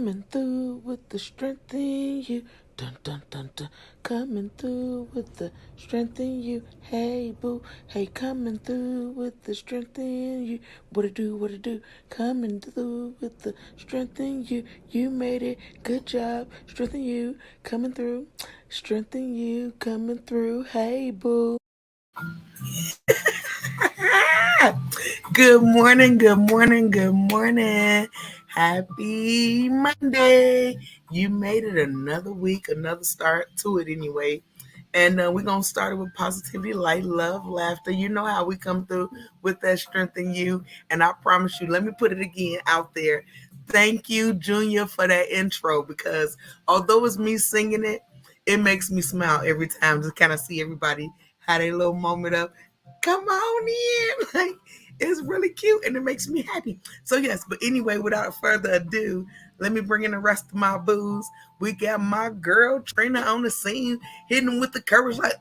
Coming through with the strength in you. Dun dun dun dun. Coming through with the strength in you. Hey boo. Hey, coming through with the strength in you. What it do, what it do. Coming through with the strength in you. You made it. Good job. Strength in you. Coming through. Strength in you. Coming through. Hey boo. Good morning, good morning, good morning. Happy Monday. You made it another week, another start to it anyway. And we're going to start it with positivity, light, love, laughter. You know how we come through with that strength in you. And I promise you, let me put it again out there. Thank you, Junior, for that intro because although it's me singing it, it makes me smile every time to kind of see everybody had a little moment of come on in. Like it's really cute and it makes me happy. So yes, but anyway, without further ado, let me bring in the rest of my booze. We got my girl Trina on the scene, hitting with the courage like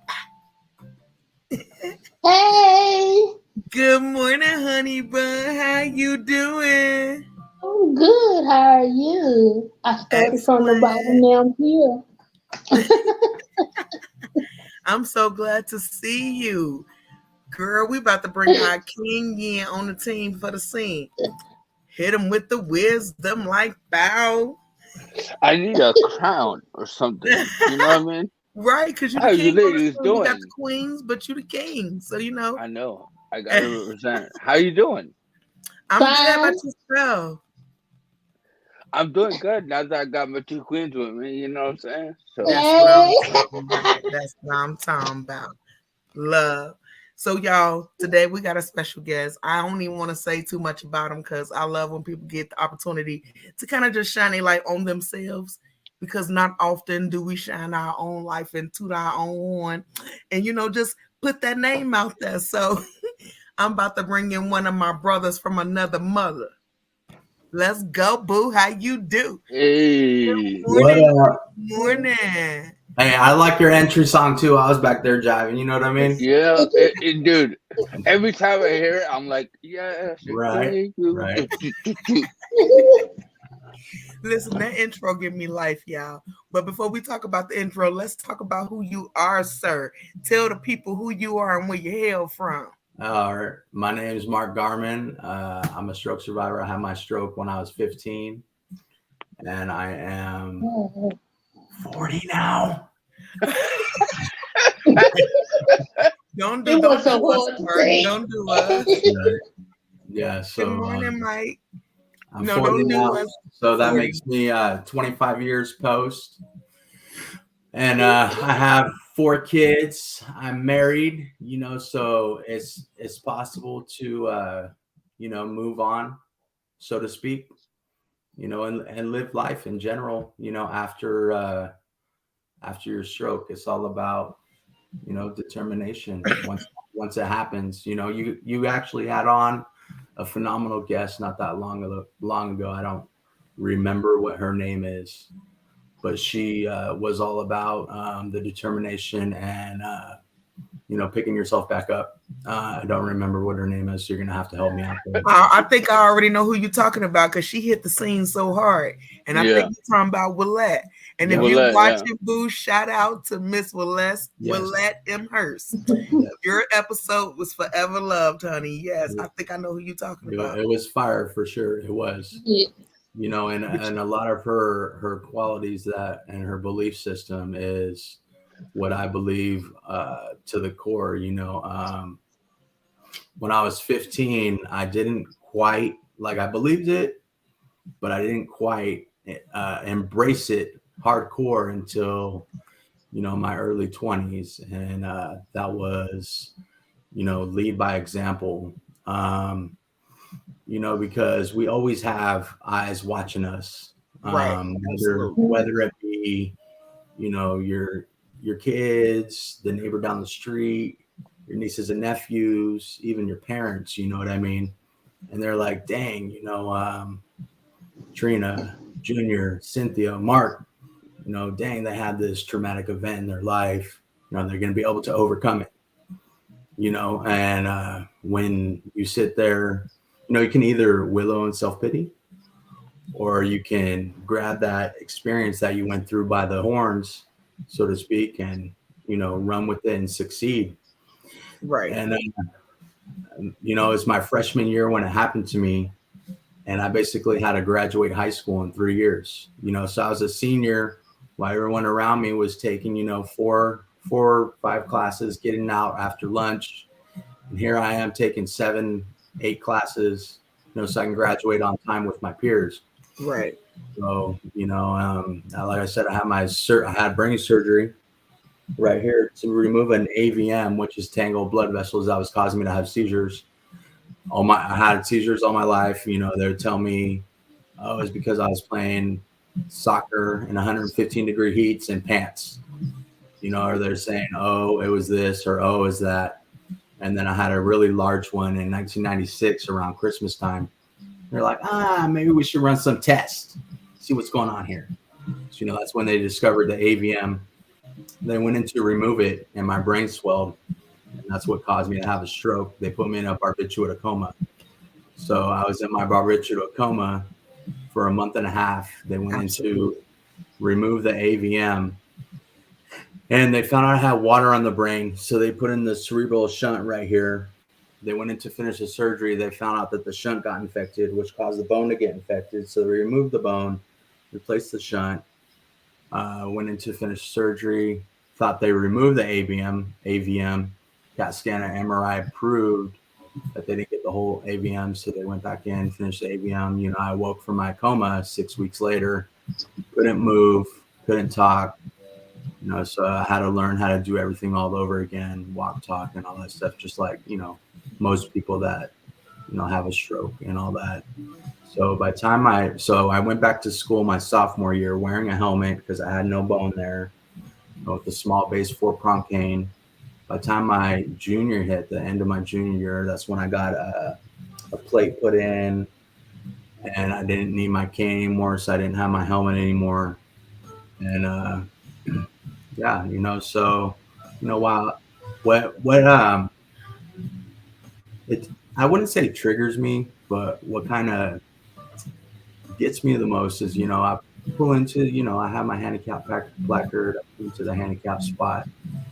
Hey, good morning, honey bun. How you doing? I'm good. How are you? I started from the bottom, Excellent. now I'm here. I'm so glad to see you. Girl, we about to bring our king in on the team for the scene. Hit him with the wisdom like bow. I need a crown or something. You know what I mean? Right, because you the How you king on the ladies show. You got the doing? queens, but you the king. So you know. I know. I gotta represent. How you doing? I'm good. How about Fine. yourself? I'm doing good now that I got my two queens with me. You know what I'm saying? So That's what I'm Hey. talking about. That's what I'm talking about. Love. So y'all, today we got a special guest. I don't even want to say too much about him because I love when people get the opportunity to kind of just shine a light on themselves because not often do we shine our own life and toot our own horn and just put that name out there. So I'm about to bring in one of my brothers from another mother. Let's go, boo. How you do? hey, What Morning. up? Morning. Hey, I like your entry song too. I was back there jiving. You know what I mean? yeah, dude. Every time I hear it, I'm like, yes, Right, thank you. right. Listen, that intro give me life, y'all. But before we talk about the intro, let's talk about who you are, sir. Tell the people who you are and where you hail from. All right. My name is Mark Garman. I'm a stroke survivor. I had my stroke when I was 15, and I am 40 now. Don't It was do so us, hard to Mark. say. Don't do us. Right. Yeah. Good So morning, Mike. I'm No, 40 don't do now. us. So that 40. makes me 25 years post. And I have 4 kids. I'm married, so it's possible to move on, so to speak, and live life in general, after your stroke. It's all about, determination. Once it happens, you actually had on a phenomenal guest not that long ago. I don't remember what her name is, but she was all about the determination and picking yourself back up. I don't remember what her name is, so you're gonna have to help me out there. I think I already know who you're talking about because she hit the scene so hard. And I think Yeah, you're talking about Willette. And if Yep. you well, yeah. watching Boo, shout out to Miss Yes. Willette M. Hurst. Yes. Your episode was forever loved, honey. Yes, I think I know who you're talking about. It was fire for sure. It was, Yeah. and a lot of her qualities that and her belief system is what I believe to the core. When I was 15, I didn't quite like I believed it, but I didn't quite embrace it hardcore until my early 20s, and that was lead by example. Um, because we always have eyes watching us, Right. whether Absolutely. whether it be your kids, the neighbor down the street, your nieces and nephews, even your parents. You know what I mean? And they're like, "Dang, Trina, Junior, Cynthia, Mark, dang, they had this traumatic event in their life. They're going to be able to overcome it." And when you sit there, you can either willow in self pity, or you can grab that experience that you went through by the horns, so to speak, and run with it and succeed. Right. And it's my freshman year when it happened to me, and I basically had to graduate high school in 3 years. So I was a senior while everyone around me was taking four or five classes, getting out after lunch, and here I am taking 7, 8 classes, so I can graduate on time with my peers. Right. So, like I said, I had brain surgery right here to remove an AVM, which is tangled blood vessels that was causing me to have seizures. I had seizures all my life. They would tell me, oh, it's because I was playing soccer in 115-degree heats in pants. Or they're saying, oh, it was this, or oh, is that. And then I had a really large one in 1996 around Christmas time. They're like, maybe we should run some tests, see what's going on here. So, that's when they discovered the AVM. They went in to remove it, and my brain swelled, and that's what caused me to have a stroke. They put me in a barbiturate coma. So I was in my barbiturate coma for a month and a half. They went in to remove the AVM, and they found out I had water on the brain. So they put in the cerebral shunt right here. They went in to finish the surgery. They found out that the shunt got infected, which caused the bone to get infected. So they removed the bone, replaced the shunt, went in to finish surgery, thought they removed the AVM, CAT scan and MRI proved that they didn't get the whole AVM. So they went back in, finished the AVM. I woke from my coma 6 weeks later, couldn't move, couldn't talk. So I had to learn how to do everything all over again, walk, talk, and all that stuff, just like, most people that, have a stroke and all that. So by the time I went back to school my sophomore year wearing a helmet because I had no bone there, with the small base 4-prong cane. By the time my junior hit, the end of my junior year, that's when I got a plate put in, and I didn't need my cane anymore, so I didn't have my helmet anymore. And yeah, so while it I wouldn't say triggers me, but what kind of gets me the most is I pull into I have my handicap placard into the handicap spot,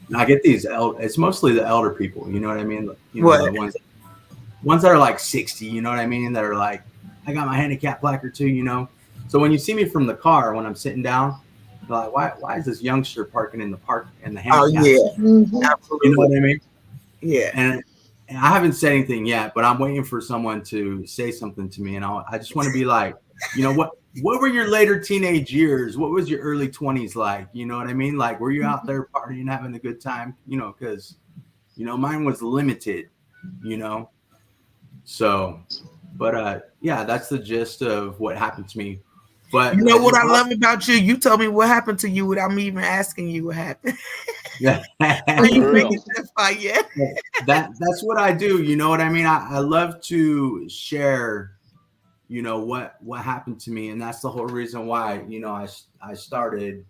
and I get these it's mostly the elder people, you know what I mean, What? the ones that are like 60, you know what I mean, that are like, I got my handicap placard too. So when you see me from the car when I'm sitting down, they're like, why is this youngster parking in the handicap? Oh yeah, Mm-hmm. You know absolutely. what I mean? Yeah. And I haven't said anything yet, but I'm waiting for someone to say something to me, and I just want to be like, what were your later teenage years? What was your early 20s like? You know what I mean? Like, were you out there partying, having a good time? Because mine was limited. So, but yeah, that's the gist of what happened to me. But You know I what just I love about you? You told me what happened to you without me even asking you what happened. yeah. So you For make real. it that far yet? That's what I do. You know what I mean? I love to share, what happened to me, and that's the whole reason why, I started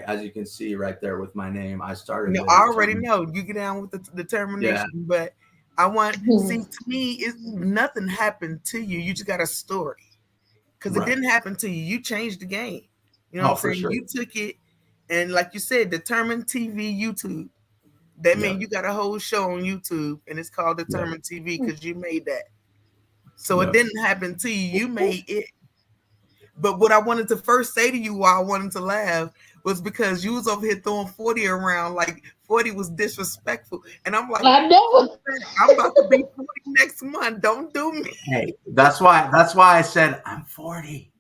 as you can see right there with my name, I started the I already determined. know you get down with the Yeah, determination, but see, to me, nothing happened to you. You just got a story because it right. didn't happen to you. You changed the game. You know what Oh, I'm for saying? sure. You took it, and like you said, Determined TV YouTube. That Yeah, means you got a whole show on YouTube, and it's called yeah, Determined TV because you made that. So it yeah. didn't happen to you. You made it. But what I wanted to first say to you why I wanted to laugh was because you was over here throwing 40 around like 40 was disrespectful. And I'm like, I know. I'm about to be 40 next month. Don't do me. Hey, that's why I said I'm 40.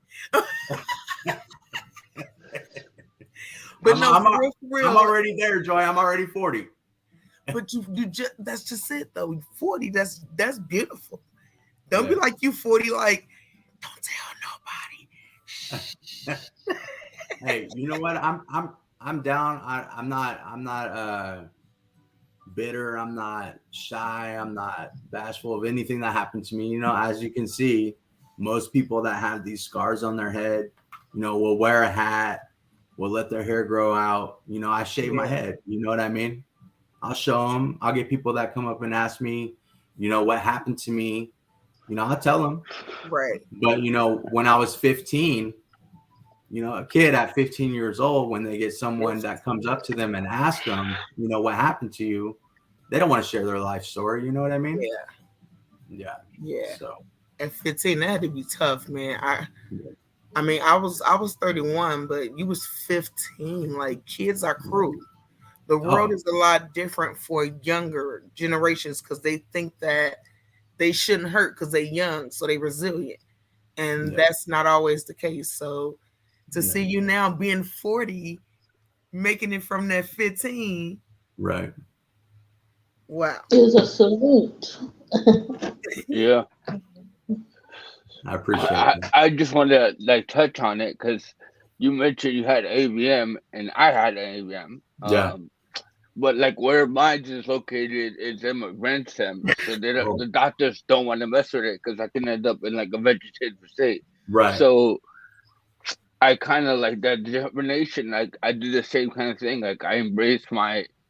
But no, for I'm real. already there, Joy. I'm already 40. But you just that's just it though. 40, that's beautiful. Don't be Yeah. like you 40, like, don't tell nobody. Hey, you know what? I'm down. I'm not bitter. I'm not shy. I'm not bashful of anything that happened to me. As you can see, most people that have these scars on their head, will wear a hat, will let their hair grow out. I shave my Yeah. head. You know what I mean? I'll show them. I'll get people that come up and ask me, what happened to me. I tell them. Right. But when I was 15, a kid at 15 years old, when they get someone that comes up to them and asks them, what happened to you, they don't want to share their life story. You know what I mean? Yeah. Yeah. Yeah. So. At 15, that had to be tough, man. Yeah. I mean, I was 31, but you was 15. Like, kids are cruel. The world Oh, is a lot different for younger generations because they think that they shouldn't hurt because they're young, so they resilient, and yeah. that's not always the case. So to Yeah. see you now being 40, making it from that 15, Right. wow. Is a salute. Yeah. I appreciate that. I just wanted to like touch on it because you mentioned you had AVM and I had an AVM. Yeah. But like where mine is located is in my brainstem, so Oh, the doctors don't want to mess with it because I can end up in like a vegetative state. right. So I kind of like that determination. Like I do the same kind of thing. Like I embrace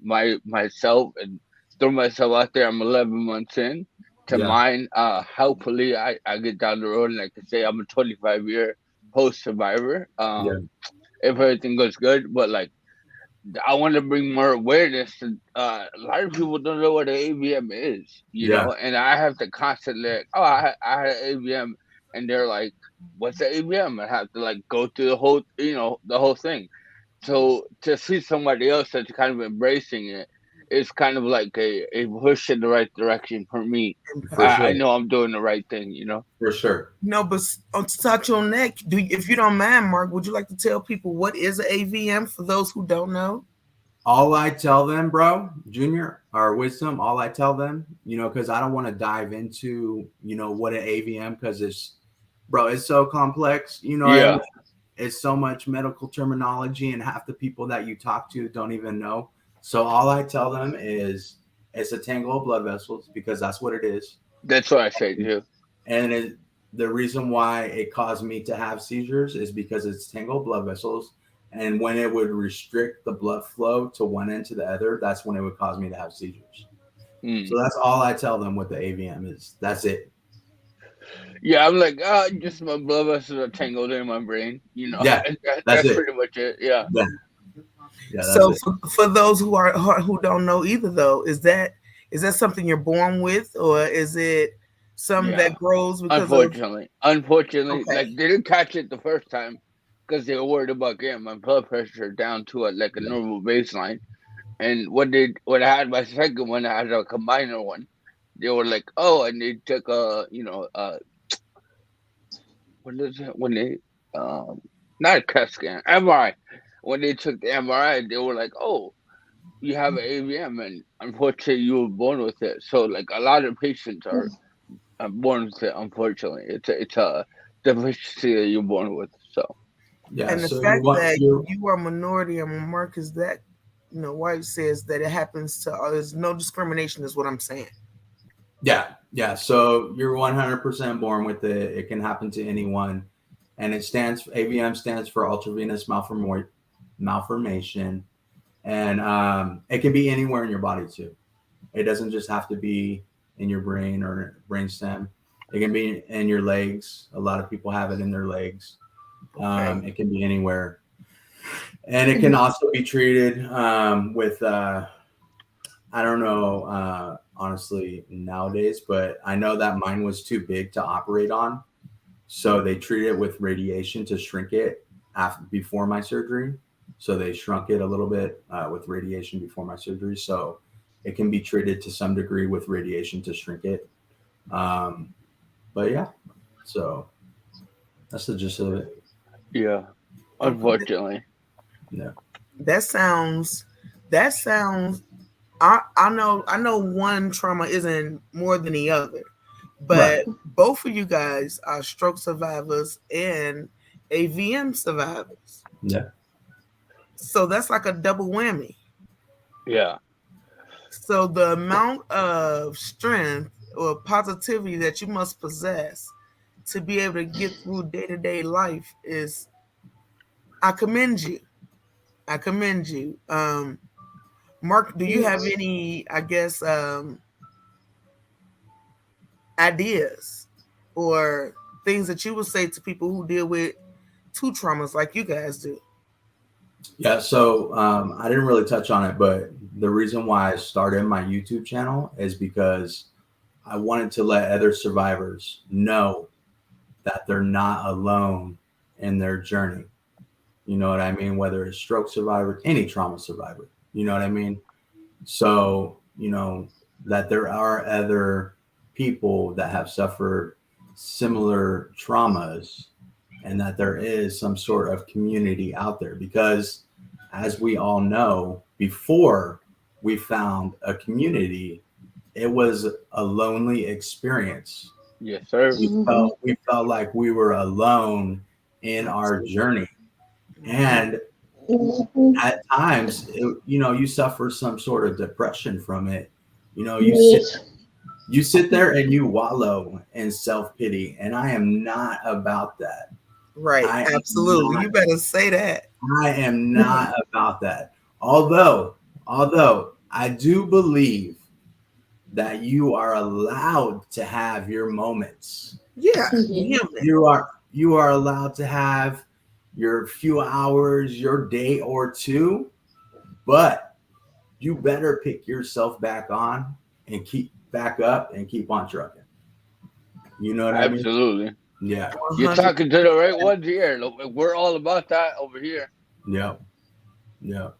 myself and throw myself out there. I'm 11 months in to Yeah. mine. Hopefully I get down the road and I can say I'm a 25-year post survivor. Yeah. If everything goes good, but like I want to bring more awareness. To, a lot of people don't know what an AVM is, Yeah. and I have to constantly, like, oh, I had an AVM, and they're like, what's an AVM? I have to like go through the whole, the whole thing. So to see somebody else that's kind of embracing it is kind of like a push in the right direction for me. For Important. I sure. know I'm doing the right thing. For sure. No, but to touch on that, if you don't mind, Mark, would you like to tell people what is an AVM for those who don't know? All I tell them, bro, Junior, or Wisdom, all I tell them, because I don't want to dive into, what an AVM, because bro, it's so complex. Yeah, It's so much medical terminology, and half the people that you talk to don't even know. So all I tell them is it's a tangle of blood vessels, because that's what it is. that's what I say too. And the reason why it caused me to have seizures is because it's tangled blood vessels. And when it would restrict the blood flow to one end to the other, that's when it would cause me to have seizures. Mm. So that's all I tell them with the AVM is that's it. Yeah, I'm like, just my blood vessels are tangled in my brain. Yeah, that's That's it. pretty much it. Yeah. Yeah, yeah, that's So it. for those who don't know either, though, is that something you're born with, or is it something Yeah. that grows because of? Unfortunately, Okay, like they didn't catch it the first time because they were worried about getting my blood pressure down to like a Yeah, normal baseline. And when I had my second one, I had a combiner one. They were like, oh, and they took what is it when they not a CAT scan, MRI. When they took the MRI, they were like, oh, you have an AVM, and unfortunately, you were born with it. So, like a lot of patients are born with it. Unfortunately, it's a deficiency that you're born with. So, yeah. and the So you fact want that you? you are a minority and Mark is that, White says that it happens to there's no discrimination is what I'm saying. Yeah, yeah. So you're 100% born with it. It can happen to anyone, and AVM stands for ultravenous malformation, and it can be anywhere in your body too. It doesn't just have to be in your brain or brain stem. It can be in your legs. A lot of people have it in their legs. Okay, It can be anywhere, and it can also be treated with. I don't know, honestly, nowadays, but I know that mine was too big to operate on, so they treated it with radiation to shrink it before my surgery. So they shrunk it a little bit with radiation before my surgery. So it can be treated to some degree with radiation to shrink it. Um, but yeah, so that's the gist of it. yeah, okay. unfortunately, Yeah, That sounds. That sounds. I know one trauma isn't more than the other, right. but both of you guys are stroke survivors and AVM survivors. Yeah, So that's like a double whammy. yeah, So the amount of strength or positivity that you must possess to be able to get through day to day life is, I commend you. I commend you. Mark, do you have Yes. any, I guess, ideas? or things that you would say to people who deal with two traumas like you guys do? Yeah, so I didn't really touch on it, but the reason why I started my YouTube channel is because I wanted to let other survivors know that they're not alone in their journey. You know what I mean? Whether it's stroke survivor, any trauma survivor, you know what I mean? So, that there are other people that have suffered similar traumas and that there is some sort of community out there. Because, as we all know, before we found a community, it was a lonely experience. Yes, sir. We felt like we were alone in our journey. And at times, you suffer some sort of depression from it. You know, you sit Yes. you sit there and you wallow in self-pity, and I am not about that. Right, I am absolutely. not You better say that. I am not about that. Although I do believe that you are allowed to have your moments. Yeah, Yeah. human. You are allowed to have your few hours, your day or two, but you better pick yourself back on and keep back up and keep on trucking. You know what I mean? Absolutely. Yeah. You're 100. talking to the right ones here. Look, we're all about that over here. Yeah. Yeah.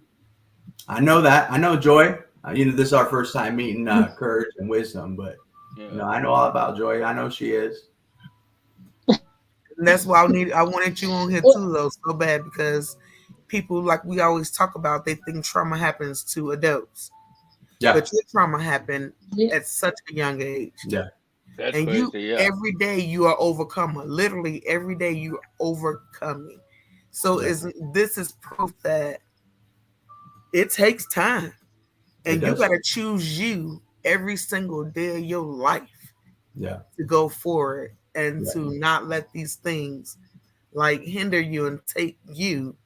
I know that. I know Joy. This is our first time meeting Courage and Wisdom, but Yeah. I know all about Joy. I know she is. And that's why I wanted you on here too, though, so bad, because people, like we always talk about, they think trauma happens to adults, Yeah. but your trauma happened Yeah. at such a young age, Yeah. That's and you crazy. Yeah. every day you are overcomer. Literally every day you are overcoming. So Yeah. this is proof that it takes time, It and you does. got to choose you every single day of your life Yeah. to go forward and Yeah. to not let these things like hinder you and take you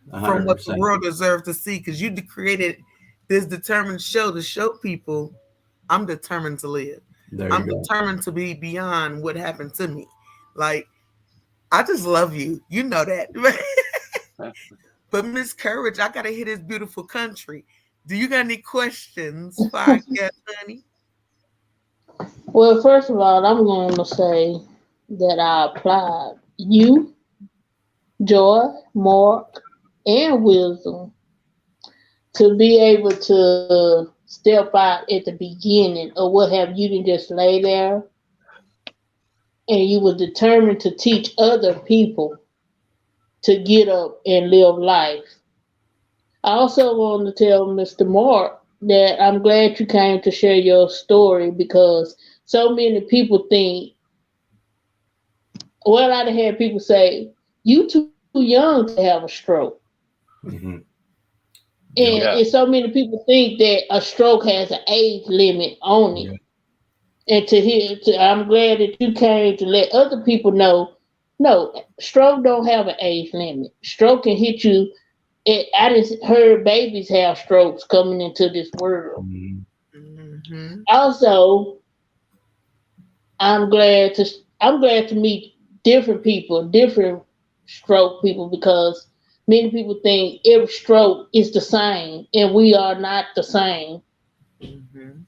from what the 100%. world deserves to see, because you created this determined show to show people I'm determined to live. There I'm you go. determined to be beyond what happened to me. Like, I just love you. You know that. But Miss Courage, I gotta hit this beautiful country. Do you got any questions for our guest, honey? Well, first of all, I'm going to say that I applaud you, Joy, Mark, and Wisdom to be able to step out at the beginning or what have you, to just lay there and you were determined to teach other people to get up and live life. I also want to tell Mr. Mark that I'm glad you came to share your story because so many people think, well, I've had people say, you too young to have a stroke. Hmm. Yep. And Yeah. so many people think that a stroke has an age limit on it. Yeah. And I'm glad that you came to let other people know, no, stroke don't have an age limit. Stroke can hit you. I just heard babies have strokes coming into this world. Mhm. Mm-hmm. Also, I'm glad to I'm glad to meet different people, different stroke people, because many people think every stroke is the same, and we are not the same. Mm-hmm.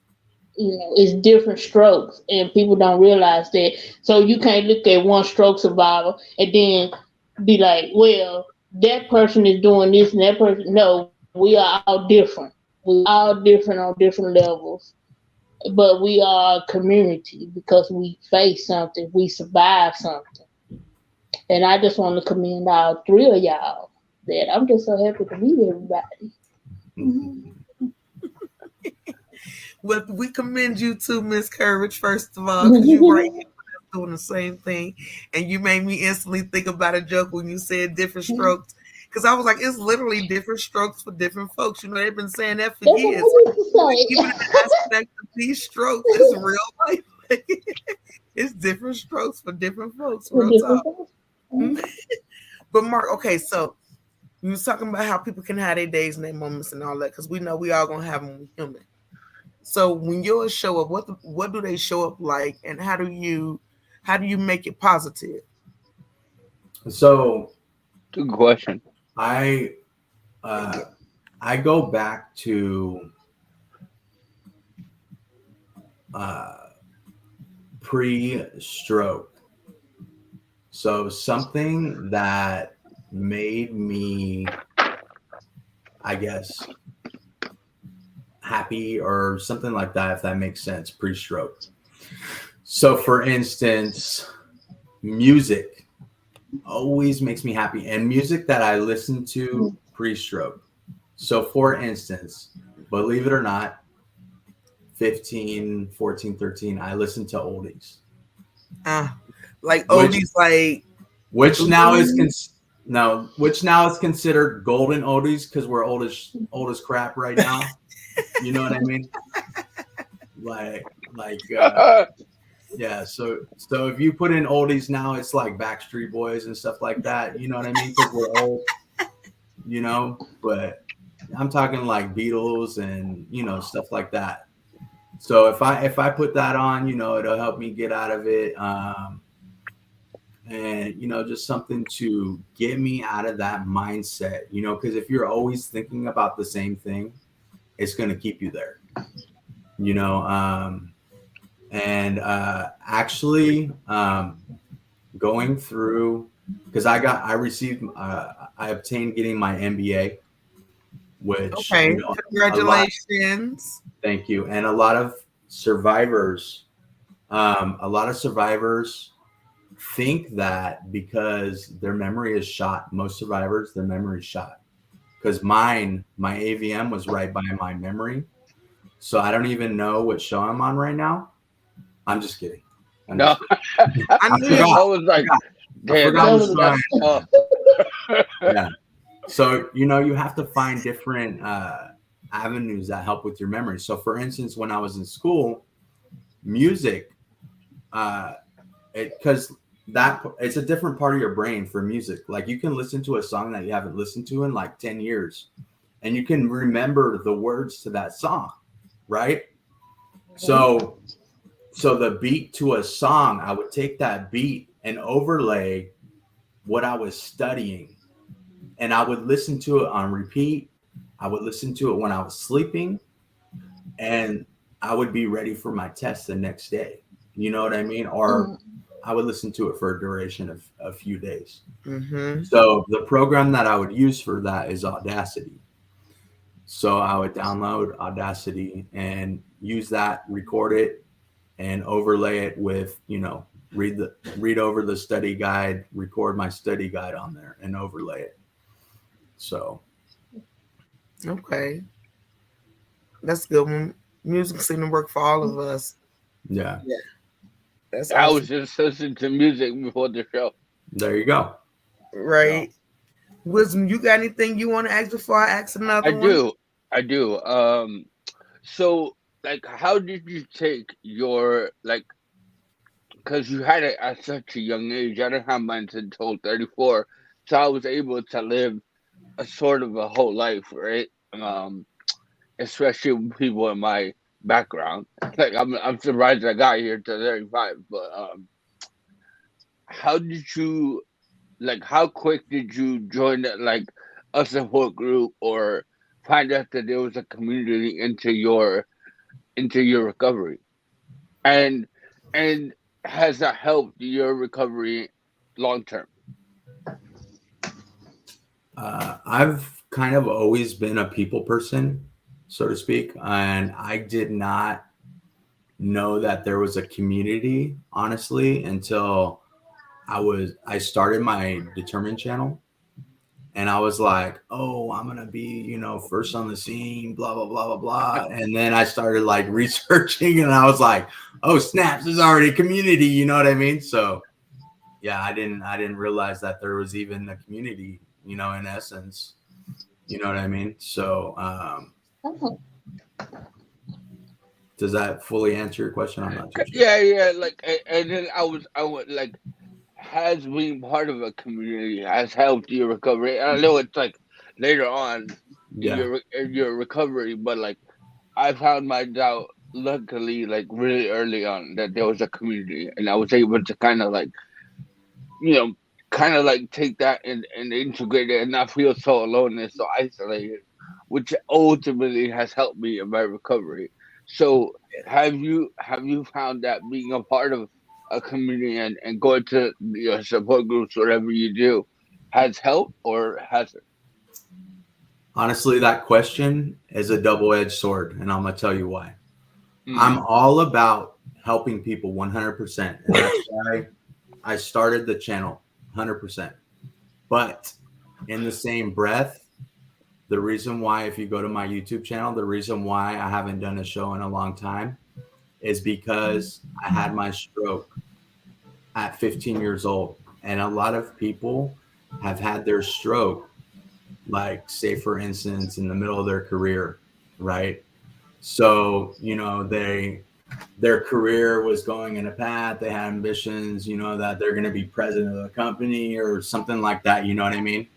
It's different strokes, and people don't realize that. So you can't look at one stroke survivor and then be like, well, that person is doing this and that person. No, we are all different. We all different on different levels, but we are a community because we face something, we survive something. And I just want to commend all three of y'all that I'm just so happy to meet everybody. Mhm. Well, we commend you too, Miss Courage, first of all, because you right here doing the same thing. And you made me instantly think about a joke when you said different strokes. Because I was like, it's literally different strokes for different folks. They've been saying that for That's what years. I used Even in the aspect of these strokes, it's real life. It's different strokes for different folks, to say. real Different talk. folks. But Mark, okay, so you was talking about how people can have their days and their moments and all that, because we know we all gonna have them when we human. So when yours show up, what do they show up like, and how do you How do you make it positive? So Good question. I uh, I go back to uh, pre-stroke. So something that made me, I guess, happy or something like that, if that makes sense, pre-stroke. So for instance, music always makes me happy, and music that I listen to pre-stroke. So for instance, believe it or not, 15, 14, 13, I listen to oldies, Uh, like which oldies, like which now is blue. no, which now is considered golden oldies because we're old as crap right now. You know what I mean? Like yeah. So if you put in oldies now, it's like Backstreet Boys and stuff like that. You know what I mean? Because we're old. But I'm talking like Beatles and stuff like that. So if I put that on, it'll help me get out of it. And just something to get me out of that mindset, because if you're always thinking about the same thing, it's going to keep you there, you know and actually going through, because I obtained getting my MBA, which Okay, a lot. congratulations. Thank you. And a lot of survivors think that because their memory is shot, most survivors, their memory is shot. Because my AVM was right by my memory. So I don't even know what show I'm on right now. I'm just kidding. I'm No, just kidding. I I knew you. forgot. I was like, I damn, forgot that's what show that's I tough. Yeah. So, you have to find different avenues that help with your memory. So, for instance, when I was in school, music, uh, because that it's a different part of your brain for music. Like you can listen to a song that you haven't listened to in like 10 years and you can remember the words to that song, right? So the beat to a song, I would take that beat and overlay what I was studying, and I would listen to it on repeat. I would listen to it when I was sleeping, and I would be ready for my test the next day. You know what I mean? Or I would listen to it for a duration of a few days. Mm-hmm. So the program that I would use for that is Audacity. So I would download Audacity and use that, record it, and overlay it with, read over the study guide, record my study guide on there, and overlay it. So Okay, that's a good one. Music seemed to work for all of us. yeah, Yeah, that's I was awesome. just listening to music before the show. there you go. So Right. Wisdom, you got anything you want to ask before I ask I another one? do, I do. So like, how did you take your like? Because you had it at such a young age. I didn't have mine until 34, so I was able to live a sort of a whole life, right? Especially with people in my background. Like I'm surprised I got here to 35, but how did you like? How quick did you join like a support group or find out that there was a community into your recovery? And and has that helped your recovery long term? I've kind of always been a people person, so to speak, and I did not know that there was a community, honestly, until I started my Determined channel, and I was like, oh, I'm gonna be, first on the scene, blah blah blah blah blah. And then I started like researching, and I was like, oh snaps, there's already a community. You know what I mean? So yeah, I didn't realize that there was even a community. In essence, you know what I mean? So does that fully answer your question? I'm not too sure. Yeah, yeah. Like, and then I would like, has being part of a community has helped your recovery. And I know it's like later on in Yeah. your recovery, but like I found mine out luckily, like really early on, that there was a community, and I was able to kind of like, you know, kind of like take that and integrate it and not feel so alone and so isolated, which ultimately has helped me in my recovery. So have you found that being a part of a community and going to your support groups, whatever you do, has helped or has it? Honestly, that question is a double-edged sword, and I'm gonna tell you why. I'm Mm, all about helping people 100%, and that's why I started the channel 100%. But in the same breath, the reason why, if you go to my YouTube channel, the reason why I haven't done a show in a long time is because I had my stroke at 15 years old. And a lot of people have had their stroke, like, say, for instance, in the middle of their career, right? So, their career was going in a path, they had ambitions, that they're going to be president of the company or something like that. You know what I mean?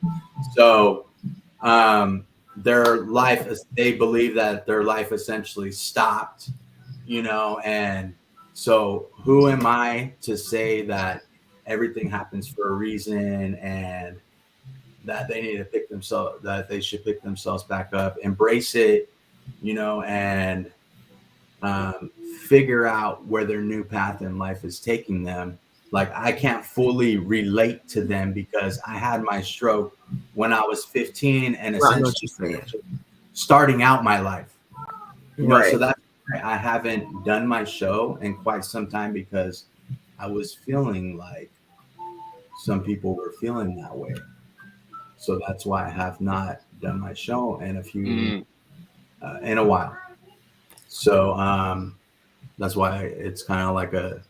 So, their life, they believe that their life essentially stopped, and so who am I to say that everything happens for a reason, and that they need to that they should pick themselves back up, embrace it, and um, figure out where their new path in life is taking them. Like, I can't fully relate to them because I had my stroke when I was 15 and Well, I know what essentially you're saying. starting out my life. So Right. that's why I haven't done my show in quite some time, because I was feeling like some people were feeling that way. So that's why I have not done my show mm, in a while. So that's why it's kind of like a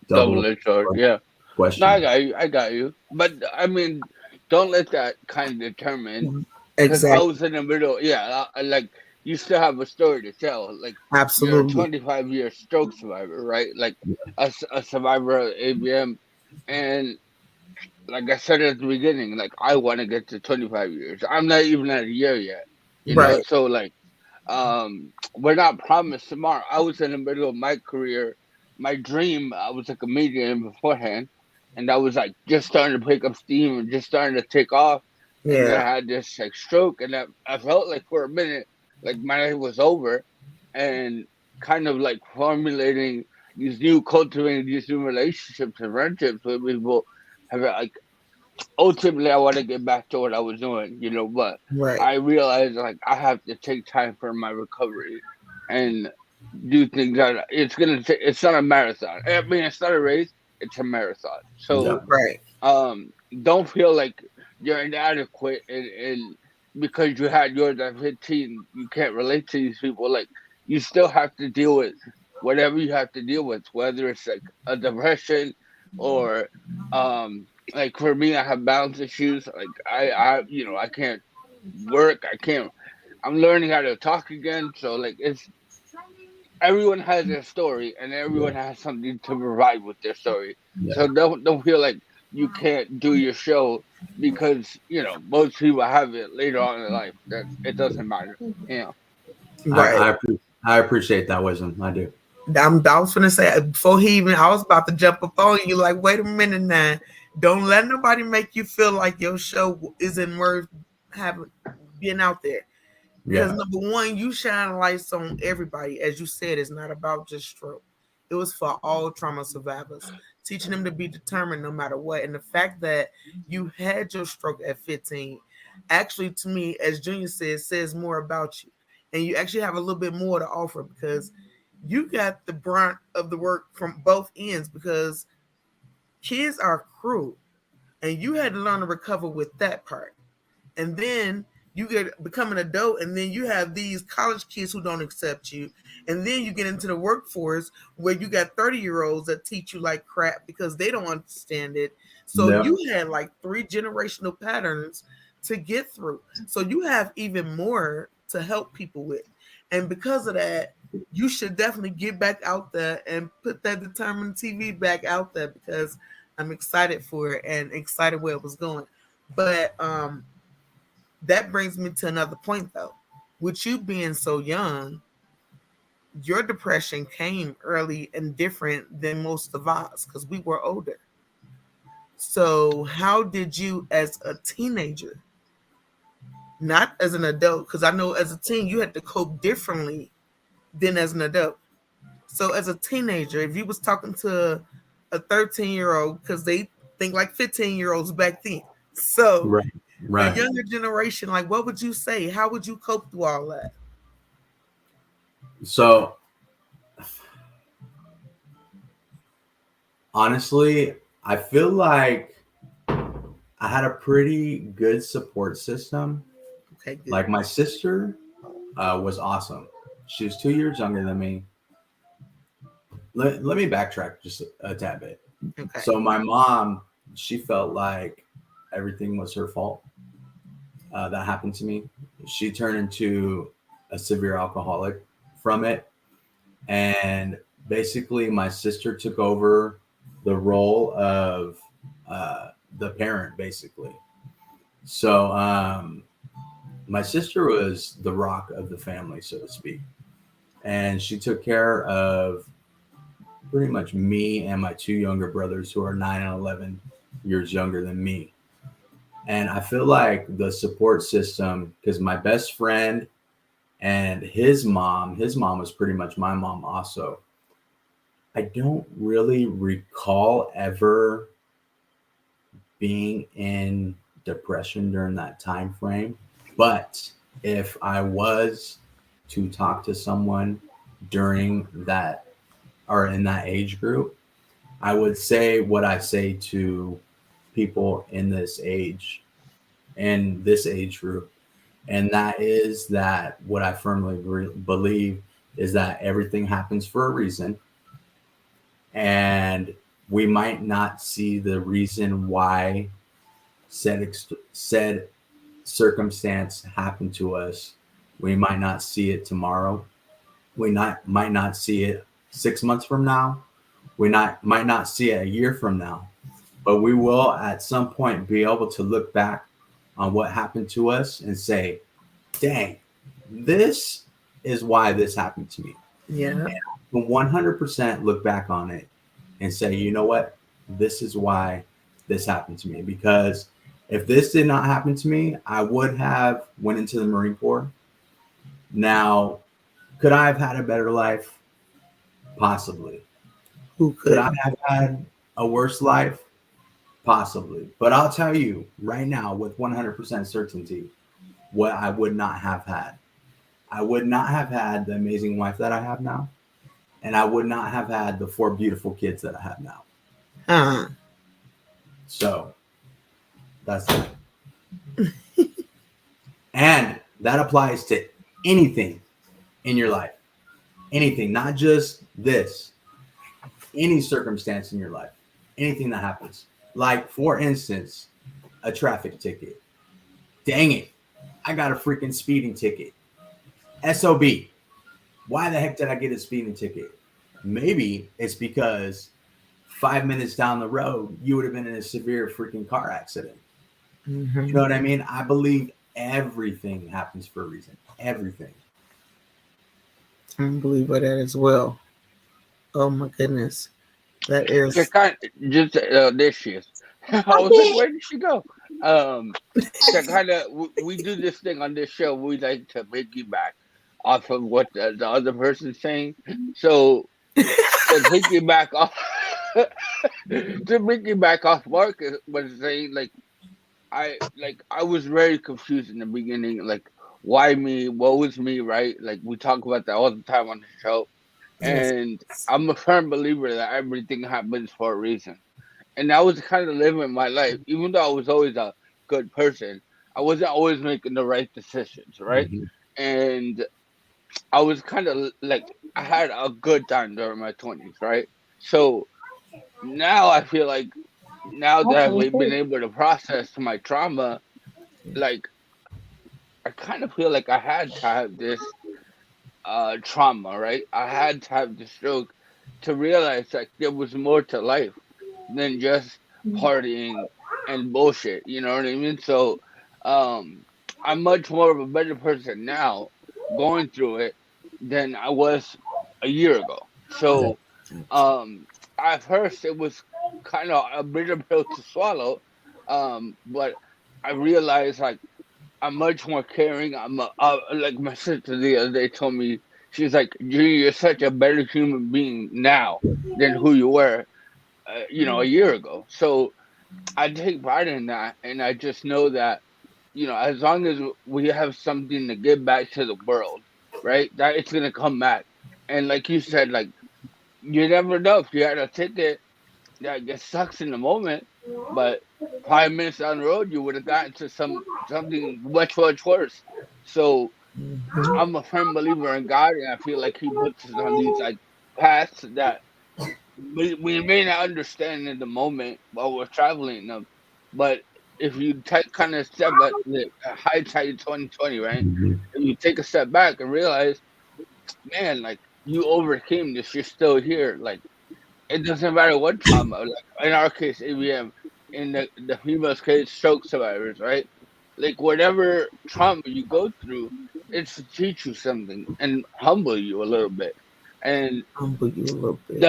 double double-edged sword, yeah. No, I question. got you. I got you. But I mean, don't let that kind of determine. Because I Exactly. was in the middle. Yeah, like you still have a story to tell. Like you're a Absolutely. 25-year stroke survivor, right? Like a survivor of ABM, and like I said at the beginning, like I want to get to 25 years. I'm not even at a year yet. Right. So like we're not promised tomorrow. I was in the middle of my career, my dream. I was a comedian beforehand, and I was like just starting to pick up steam and just starting to take off. And then Yeah. I had this like stroke, and I felt like for a minute like my life was over, and kind of like formulating cultivating these new relationships and friendships with people. Have like ultimately I want to get back to what I was doing, but Right. I realized like I have to take time for my recovery and do things that it's not a marathon. I mean, it's not a race, it's a marathon. Yeah. So Right. don't feel like you're inadequate and because you had yours at 15 you can't relate to these people. Like you still have to deal with whatever you have to deal with, whether it's like a depression or like for me I have balance issues. Like I can't work, I'm learning how to talk again. So like it's everyone has their story and everyone has something to provide with their story. Yeah. So don't feel like you can't do your show because most people have it later on in life. That it doesn't matter. I, Right. I, appre- I appreciate that wisdom. I do. I was gonna say before he even, I was about to jump up on you. Like, wait a minute now. Don't let nobody make you feel like your show isn't worth having being out there. Because Yeah. number one, you shine lights on everybody. As you said, it's not about just stroke. It was for all trauma survivors, teaching them to be determined no matter what. And the fact that you had your stroke at 15, actually, to me, as Junior says more about you. And you actually have a little bit more to offer because you got the brunt of the work from both ends because kids are cruel and you had to learn to recover with that part. And then you get become an adult, and then you have these college kids who don't accept you, and then you get into the workforce where you got 30-year-olds that teach you like crap because they don't understand it. So Yep. you had like three generational patterns to get through. So you have even more to help people with, and because of that, you should definitely get back out there and put that determined TV back out there because I'm excited for it and excited where it was going. But that brings me to another point though. With you being so young, your depression came early and different than most of us because we were older. So, how did you, as a teenager, not as an adult, because I know as a teen you had to cope differently than as an adult. So, as a teenager, if you was talking to a 13-year-old, because they think like 15-year-olds back then. So, Right. a Right. younger generation, like, what would you say? How would you cope through all that? So honestly, I feel like I had a pretty good support system. Okay, good. Like my sister was awesome. She was 2 years younger than me. Let me backtrack just a tad bit. Okay. So my mom, she felt like everything was her fault that happened to me. She turned into a severe alcoholic from it, and basically my sister took over the role of uh, the parent, basically. So my sister was the rock of the family, so to speak, and she took care of pretty much me and my two younger brothers who are 9 and 11 years younger than me. And I feel like the support system, because my best friend and his mom was pretty much my mom also. I don't really recall ever being in depression during that time frame. But if I was to talk to someone during that or in that age group, I would say what I say to people in this age group. And that is that what I firmly believe is that everything happens for a reason. And we might not see the reason why said circumstance happened to us. We might not see it tomorrow. We not might not see it 6 months from now. We not might not see it a year from now. But we will at some point be able to look back on what happened to us and say, dang, this is why this happened to me. Yeah. 100% look back on it and say, you know what? This is why this happened to me. Because if this did not happen to me, I would have went into the Marine Corps. Now, could I have had a better life? Possibly. Who Could I couldn't? have had a worse life? Possibly. But I'll tell you right now with 100% certainty what I would not have had. I would not have had the amazing wife that I have now. And I would not have had the four beautiful kids that I have now. Huh. So that's it. And that applies to anything in your life. Anything, not just this, any circumstance in your life, anything that happens. Like, for instance, a traffic ticket. Dang it. I got a freaking speeding ticket. SOB. Why the heck did I get a speeding ticket? Maybe it's because 5 minutes down the road, you would have been in a severe freaking car accident. You know Mm-hmm. what I mean? I believe everything happens for a reason. Everything. I believe that as well. Oh my goodness. That To is. kind just there she is. I I was like, can't. where did she go? Um, to kind of we do this thing on this show. We like to piggyback off of what the other person's saying. So to piggyback off to piggyback off Marcus was saying I was very confused in the beginning, like why me, what was me, right? Like we talk about that all the time on the show, Yes. and I'm a firm believer that everything happens for a reason. And I was kind of living my life, even though I was always a good person. I wasn't always making the right decisions, right? Mhm. And I was kind of like I had a good time during my 20s, right? So now I feel like now I that can't I've been too. able to process my trauma, like I kind of feel like I had to have this trauma, right? I had to have the stroke to realize like there was more to life than just partying and bullshit. You know what I mean? So, um, I'm much more of a better person now, going through it than I was a year ago. So at first it was kind of a bitter pill to swallow, but I realized like I'm much more caring. Like my sister the other day told me, she's like, You're such a better human being now than who you were, a year ago." So I take pride in that, and I just know that, as long as we have something to give back to the world, right, that it's gonna come back. And like you said, like you never know if you had a ticket that gets sucks in the moment, but 5 minutes down the road you would have gotten to something much much worse. So I'm a firm believer in God, and I feel like He puts us on these like paths that we may not understand in the moment while we're traveling them, but if you take kind of step at the hindsight 2020, right? Mhm. If you take a step back and realize, man, like you overcame this, you're still here. Like it doesn't matter what trauma. Like in our case, ABM, in the female's case, stroke survivors, right? Like whatever trauma you go through, it's to teach you something and humble you a little bit. And Humble you a little bit.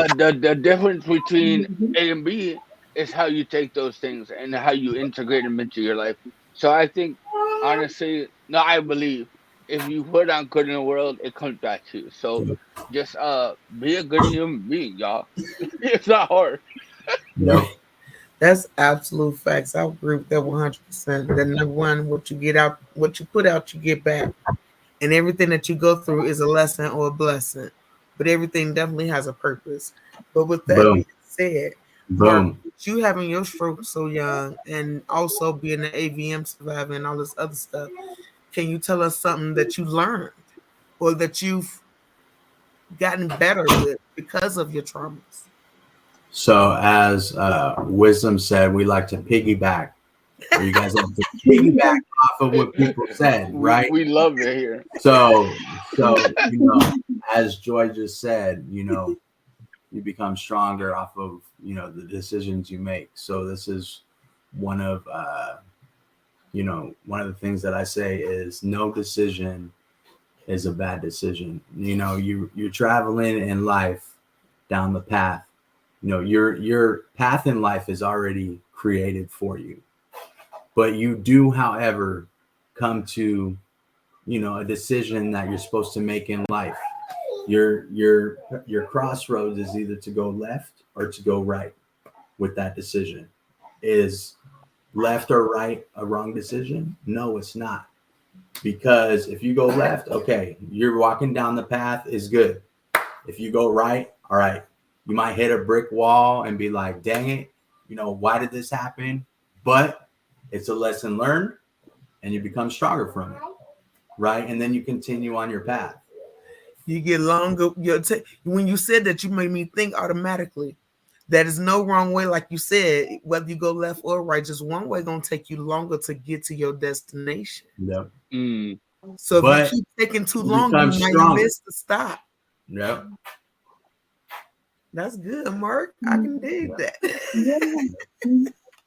the difference between Mhm. A and B is how you take those things and how you integrate them into your life. So I think, honestly, no, I believe if you put on good in the world, it comes back to you. So just be a good human being, y'all. It's not hard. Yep. That's absolute facts. I agree with that 100%. That number one, what you get out, what you put out, you get back. And everything that you go through is a lesson or a blessing. But everything definitely has a purpose. But with that Boom. being said, Mark, Boom. you having your stroke so young and also being an AVM survivor and all this other stuff, can you tell us something that you learned or that you've gotten better with because of your traumas? So, as Wisdom said, we like to piggyback, or you guys like to piggyback off of what people said, right? We love it here. So, as Joy just said, you become stronger off of, the decisions you make. So, this is one of, one of the things that I say is no decision is a bad decision. You're traveling in life down the path. Your path in life is already created for you, but you do, however, come to a decision that you're supposed to make in life. Your crossroads is either to go left or to go right. With that decision, is left or right a wrong decision? No, it's not. Because if you go left, okay, you're walking down the path is good. If you go right, all right, you might hit a brick wall and be like, dang it, why did this happen? But it's a lesson learned and you become stronger from it, right? And then you continue on your path. You get longer. When you said that, you made me think automatically. That is no wrong way, like you said, whether you go left or right, just one way gonna take you longer to get to your destination. Yep. Mm. So if you But keep taking too you long, you become might stronger. miss the stop. Yep. That's good, Mark. I can dig that.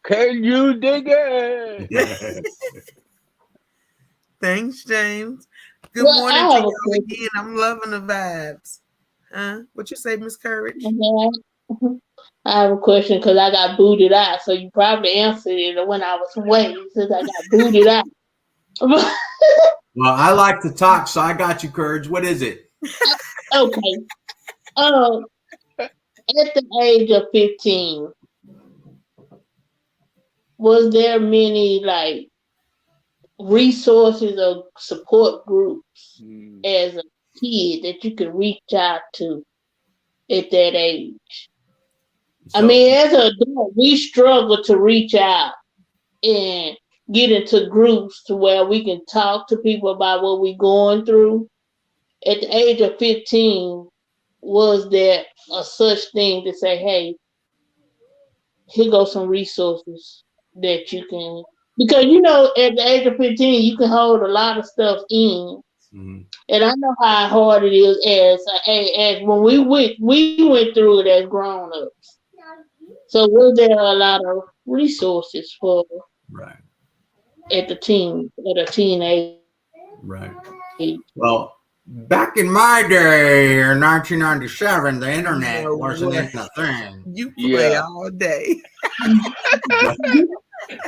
Can you dig it? Thanks, James. Good Well, morning I to have a y'all question. again. I'm loving the vibes. Huh? What you say, Miss Courage? Okay. I have a question because I got booted out, so you probably answered it when I was away since I got booted out. Well, I like to talk, so I got you, Courage. What is it? Okay. Um, at the age of 15, was there many like resources or support groups Mm. as a kid that you could reach out to at that age? I So, mean, as an adult, we struggle to reach out and get into groups to where we can talk to people about what we're going through. At the age of 15, was there a such thing to say, hey, here goes some resources that you can, because at the age of 15 you can hold a lot of stuff in, mhm. and I know how hard it is as when we went through it as grown-ups. So was there a lot of resources for Right. at a teenage Right. age? Well, Back in my day, in 1997, the internet No wasn't way. even a thing. You play Yeah, all day.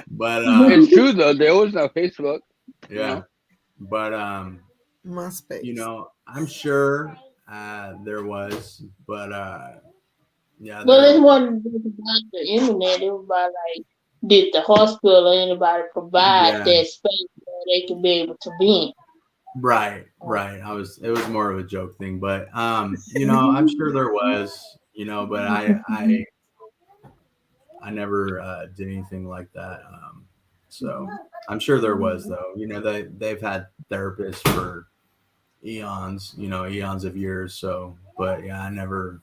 But, but it's true though. There was no Facebook. You yeah, know, but MySpace. I'm sure there was, but yeah, Well, there. it wasn't just about the internet. It was about like, did the hospital or anybody provide Yeah, that space where they could be able to be right. It was more of a joke thing, but I'm sure there was, but I never did anything like that. So I'm sure there was though. They've had therapists for eons, eons of years. So, but yeah, I never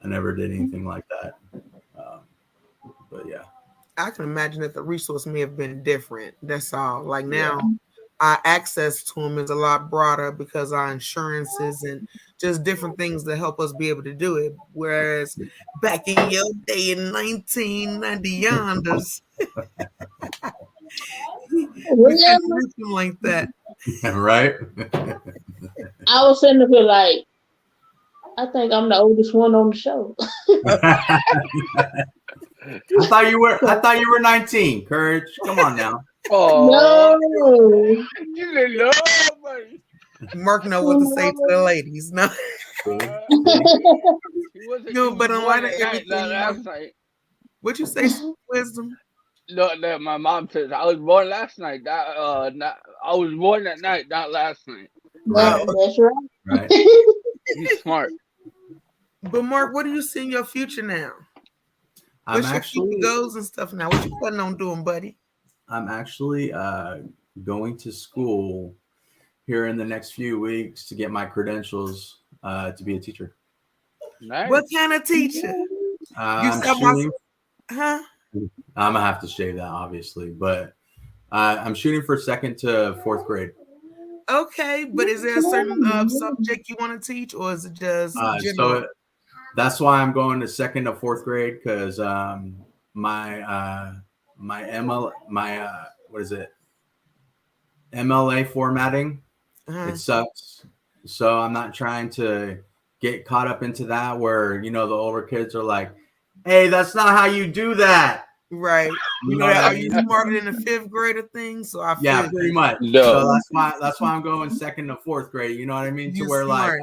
did anything like that. Um, but yeah, I can imagine that the resource may have been different. That's all. Like yeah, now, our access to them is a lot broader because our insurances and just different things that help us be able to do it. Whereas back in your day in 1990 yonders, we couldn't Well, reach them like that. right. I was sitting there like, I think I'm the oldest one on the show. I thought you were 19. Courage, come on now. oh, No. you didn't know, buddy. Mark know what to say to the ladies. No, See? Uh, See? he no, was but in born light of at night, not everything, last night. what you say, wisdom? No, that my mom says I was born last night. I was born at night, not last night. Right, That's right. right. He's smart. But Mark, what do you see in your future now? I'm What's your future actually goals and stuff now? What you planning on doing, buddy? I'm actually going to school here in the next few weeks to get my credentials to be a teacher. Nice. What kind of teacher? You I'm stop my shooting. huh? I'm gonna have to shave that, obviously, but I'm shooting for second to fourth grade. Okay, but is there a certain subject you want to teach, or is it just general? So that's why I'm going to second to fourth grade because my my ML my what is it MLA formatting, Uh-huh. it sucks. So I'm not trying to get caught up into that where the older kids are like, "Hey, that's not how you do that." Right. You know what That I are you mean? smarter than a fifth grader thing? So I Yeah, feel pretty you. much. So No. that's why I'm going second to fourth grade. You know what I mean? To You where like smart.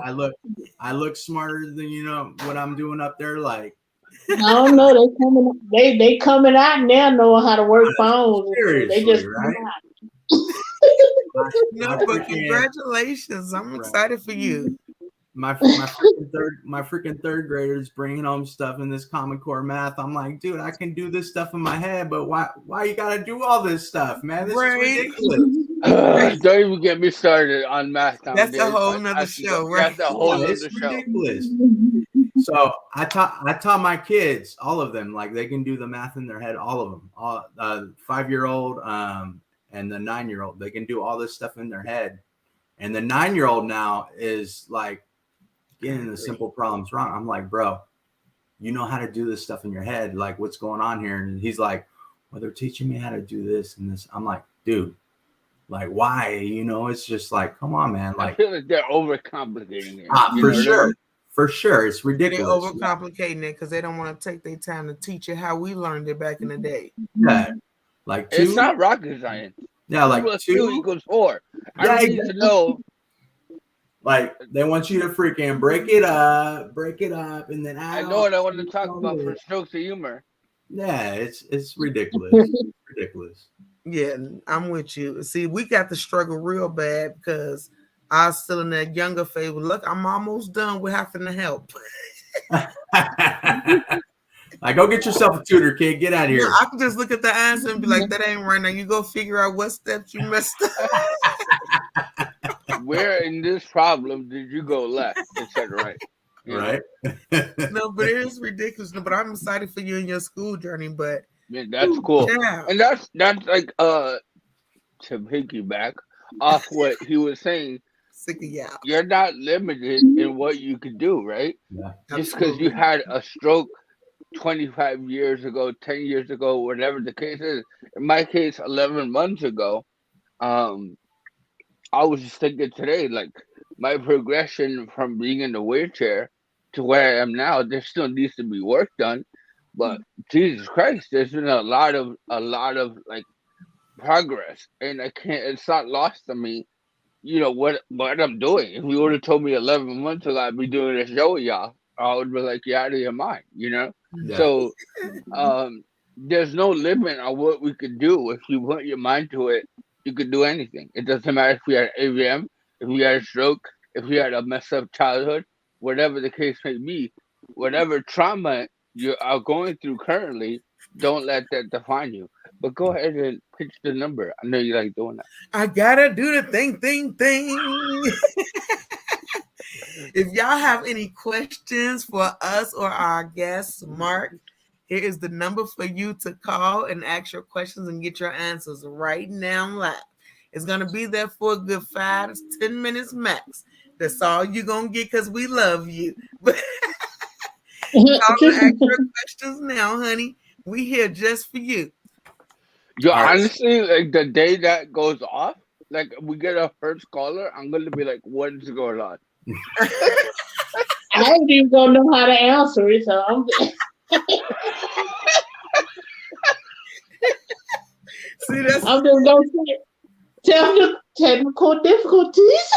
I look smarter than what I'm doing up there. Like I don't know. They coming out now knowing how to work phones. They seriously, just right? My No, but freaking congratulations. I'm right. excited for you. My freaking third graders bringing home stuff in this Common Core math. I'm like, dude, I can do this stuff in my head, but why you gotta do all this stuff, man? This is Right. ridiculous. Right. Don't even get me started on math That's a nowadays. whole But nother show, right? that's a whole Yeah, it's other show. ridiculous. So I taught my kids, all of them, like they can do the math in their head, all of them, all 5-year-old and the 9-year-old, they can do all this stuff in their head. And the 9-year-old now is like getting the simple problems wrong. I'm like, bro, you know how to do this stuff in your head. Like, what's going on here? And he's like, well, they're teaching me how to do this and this. I'm like, dude, like, why? It's just like, come on, man. I Like, feel like they're overcomplicating it. You for know what I sure. mean? For sure. It's They're ridiculous. overcomplicating it because they don't want to take their time to teach it how we learned it back in the day. Yeah. Like It's two. not rocket science. Yeah, 2 like plus 2 two. equals 4. I Yeah, don't need to know. like they want you to freaking break it up, and then I add know all. what I want to talk about for strokes of humor. Yeah, it's ridiculous. Ridiculous. Yeah, I'm with you. See, we got to struggle real bad because I was still in that younger phase. Look, I'm almost done with having to help. Like, go get yourself a tutor, kid. Get out of No, here. I can just look at the answer and be like, that ain't right. Now you go figure out what steps you messed up. Where in this problem did you go left instead of right? You know? Right? No, but it is ridiculous. No, but I'm excited for you in your school journey. But Yeah, that's cool. yeah, And that's like to piggyback off what he was saying, sick of y'all. you're not limited in what you can do, right? Yeah. Just because you Absolutely. had a stroke 25 years ago, 10 years ago, whatever the case is. In my case, 11 months ago, um, I was just thinking today, like, my progression from being in the wheelchair to where I am now, there still needs to be work done. But Jesus Christ, there's been a lot of like progress, and I can't. It's not lost on me. What I'm doing. If you would have told me 11 months ago I'd be doing a show with y'all, I would be like, "You're out of your mind," you know. Yeah. So um, there's no limit on what we could do. If you put your mind to it, you could do anything. It doesn't matter if you had AVM, if you had a stroke, if you had a messed up childhood, whatever the case may be, whatever trauma you are going through currently, don't let that define you. But go ahead and pitch the number. I know you like doing that. I gotta do the thing. If y'all have any questions for us or our guest, Mark, here is the number for you to call and ask your questions and get your answers right now live. It's going to be there for a good 5 to 10 minutes max. That's all you're going to get because we love you. But call and ask your questions now, honey. We here just for you. Yo, All right. honestly, like the day that goes off, like we get our first caller, I'm gonna be like, "What is going on?" I ain't even gonna know how to answer it, so See, that's I'm just gonna say technical difficulties.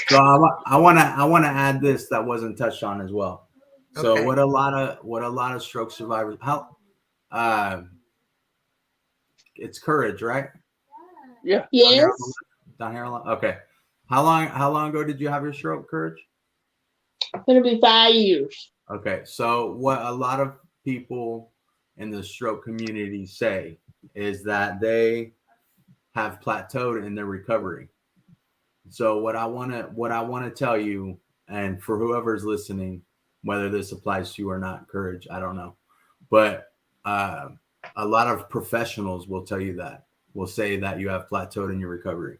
So I want to add this that wasn't touched on as well. So okay. what a lot of stroke survivors uh, it's courage, right? Yeah, Yes, Down here, okay. How long ago did you have your stroke, courage? it'll be 5 years. Okay, so what a lot of people in the stroke community say is that they have plateaued in their recovery. So what I want to tell you, and for whoever's listening, whether this applies to you or not, courage, I don't know, but uh, a lot of professionals will tell you that will say that you have plateaued in your recovery,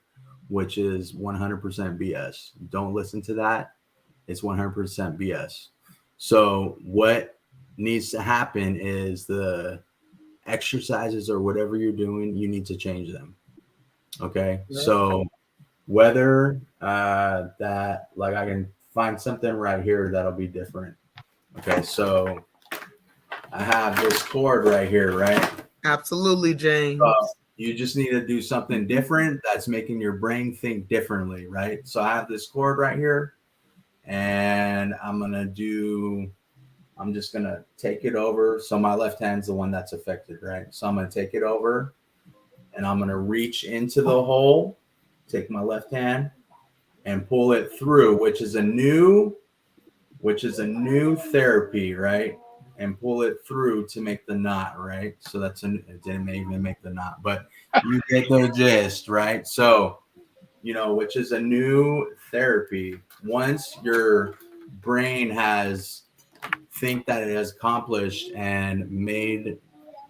which is 100% BS. Don't listen to that. It's 100% BS. So what needs to happen is the exercises or whatever you're doing, you need to change them. Okay, Yeah. so whether that like I can find something right here that'll be different. Okay, so I have this cord right here, right? Absolutely, James. You just need to do something different that's making your brain think differently, right? So I have this cord right here, and I'm just gonna take it over. So my left hand's the one that's affected, right? So I'm gonna take it over and I'm gonna reach into the hole, take my left hand and pull it through, which is a new therapy, right? And pull it through to make the knot, right? So it didn't even make the knot, but you get the gist, right? So, which is a new therapy. Once your brain has think that it has accomplished and made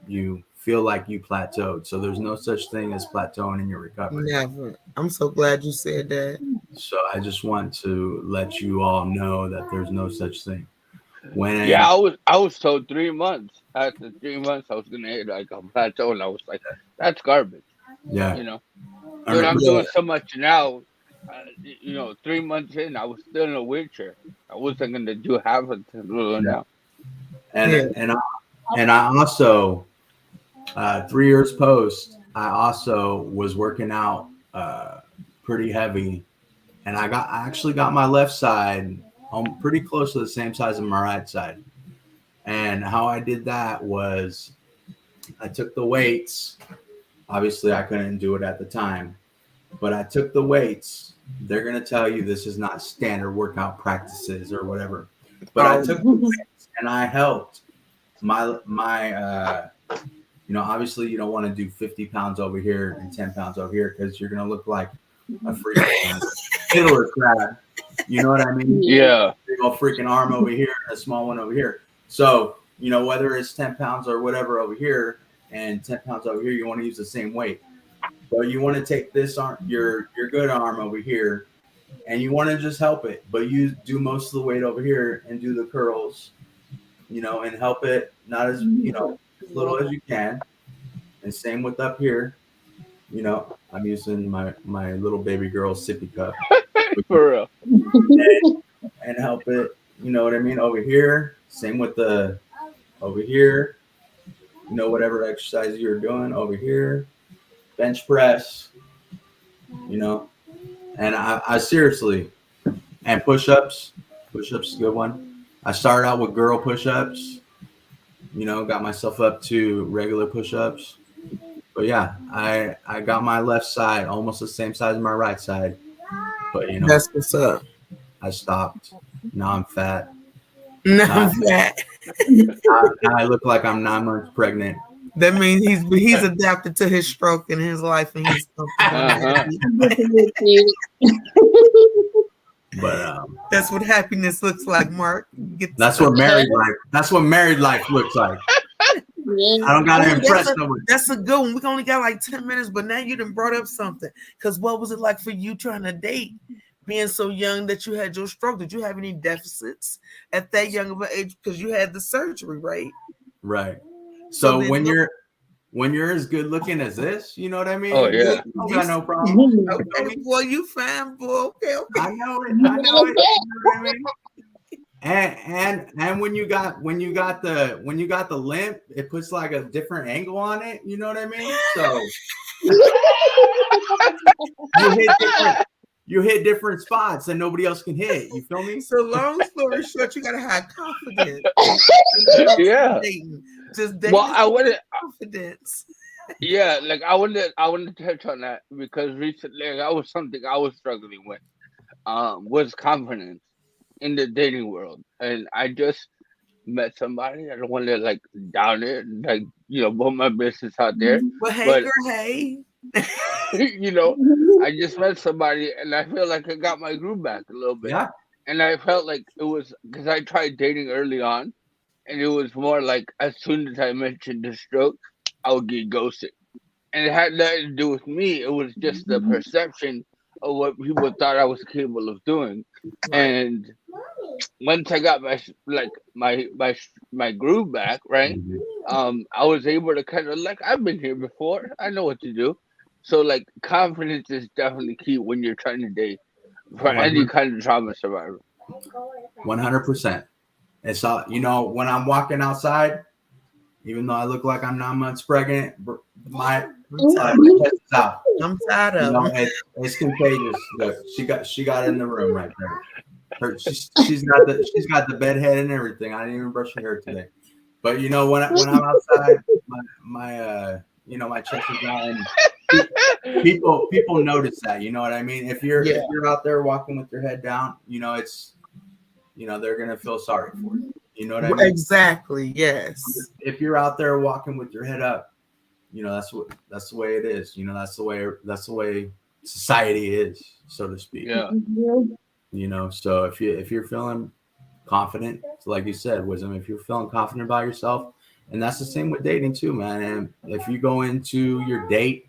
you feel like you plateaued. So there's no such thing as plateauing in your recovery. Never. I'm so glad you said that. So I just want to let you all know that there's no such thing. yeah. When I was told 3 months. After 3 months, I was gonna hit like a plateau, and I was like, "That's garbage," yeah, you know. Dude, yeah, I'm doing so much now. 3 months in, I was still in a wheelchair. I wasn't gonna do half of the little yeah. now. and Yeah. I also 3 years post, I also was working out pretty heavy, and I actually got my left side pretty close to the same size as my right side. And how I did that was I took the weights. Obviously, I couldn't do it at the time, but I took the weights. They're going to tell you this is not standard workout practices or whatever. But I took the weights and I helped my obviously you don't want to do 50 pounds over here and 10 pounds over here because you're going to look like a freaking killer crab. You know what I mean? Yeah. Big old freaking arm over here and a small one over here. So, whether it's 10 pounds or whatever over here and 10 pounds over here, you want to use the same weight. But you want to take this arm, your good arm over here, and you want to just help it. But you do most of the weight over here and do the curls, and help it as little as you can. And same with up here, I'm using my little baby girl sippy cup For real. and help it. You know what I mean? Over here, same with the over here. You know, whatever exercise you're doing over here, bench press. You know, and I seriously and push-ups. Push-ups is a good one. I started out with girl push-ups. You know, got myself up to regular push-ups. But yeah, I got my left side almost the same size as my right side. But you know, That's what's up. I stopped. Now I'm fat. Now Now, I'm fat. now I look like I'm 9 months pregnant. That means he's adapted to his stroke in his life and he's comfortable and Uh-huh. happy. But That's what happiness looks like, Mark. Get that's stuff. what married life. That's what married life looks like. I don't gotta Oh, impress nobody. that's a good one. We only got like 10 minutes, but now you done brought up something. Because what was it like for you trying to date, being so young that you had your stroke? Did you have any deficits at that young of an age? Because you had the surgery, right? Right. So So then, when you're as good looking as this, you know what I Oh mean? yeah. I don't you got no problem. You feel okay, me? boy, you fine, boy. Okay, okay. I know it. I know it. You know what I mean? And when you got the limp, it puts like a different angle on it. You know what I mean? So you hit different you hit different spots that nobody else can hit. You feel me? So long story short, you gotta have confidence. Yeah. Dating. Just Well, dating is I about wouldn't. confidence. Yeah, like I wanted to touch on that because recently that was something I was struggling with. Was confidence in the dating world, and I just met somebody. I don't want to like down it, like put my business out there, But hey, but girl, hey. you know, I just met somebody, and I feel like I got my groove back a little bit, Yeah. and I felt like it was because I tried dating early on, and it was more like as soon as I mentioned the stroke, I would get ghosted. And it had nothing to do with me. It was just the perception of what people thought I was capable of doing. Right. And once I got my groove back, right? Mhm. I was able to kind of like I've been here before. I know what to do. So like confidence is definitely key when you're trying to date for any kind of trauma survivor. 100%. It's all you know. When I'm walking outside, even though I look like I'm 9 months pregnant, my I'm tired. my chest is out. I'm tired You of know, them. it's contagious. Look, she got in the room right there. She's got the bed head and everything. I didn't even brush her hair today. But you know, when I'm outside, my my chest is out, and people notice that. You know what I mean? Yeah. If you're out there walking with your head down, you know they're gonna feel sorry for you. You know what I mean? Exactly. Yes. If you're out there walking with your head up, that's the way it is. You know, that's the way society is, so to speak. Yeah. You know, so if you're feeling confident, so like you said, wisdom, if you're feeling confident about yourself, and that's the same with dating too, man. And if you go into your date,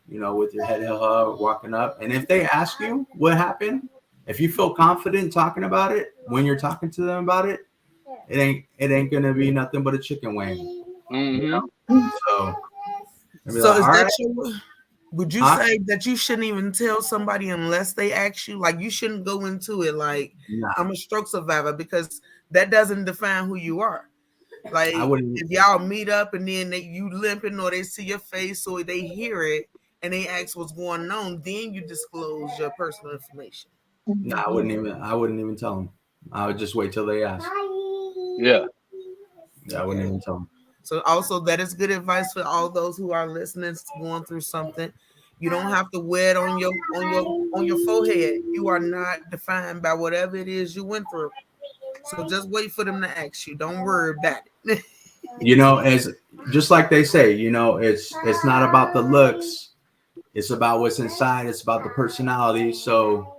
you know, with your head held up, walking up, and if they ask you what happened, if you feel confident talking about it when you're talking to them about it, it ain't gonna be nothing but a chicken wing. You Mm-hmm. know? So I'd be So like, is all that right, your would you huh? say that you shouldn't even tell somebody unless they ask you? Like you shouldn't go into it like Nah, I'm a stroke survivor because that doesn't define who you are. Like I wouldn't. if y'all meet up and then you limping or they see your face or they hear it and they ask what's going on, then you disclose your personal information. Nah, I wouldn't even. I wouldn't even tell them. I would just wait till they ask. Yeah. Yeah, I wouldn't Okay. even tell them. So also that is good advice for all those who are listening, going through something. You don't have to wear it on your forehead. You are not defined by whatever it is you went through. So just wait for them to ask you. Don't worry about it. You know, as just like they say, you know, it's not about the looks. It's about what's inside. It's about the personality. So,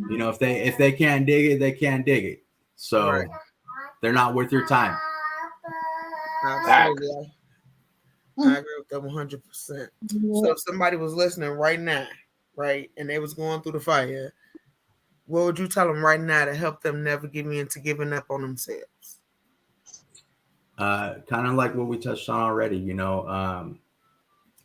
you know, if they can't dig it, they can't dig it. Right. So they're not worth your time. Facts. Absolutely. I agree with that 100%. So if somebody was listening right now, right, and they was going through the fire, what would you tell them right now to help them never give into giving up on themselves? Kind of like what we touched on already. You know,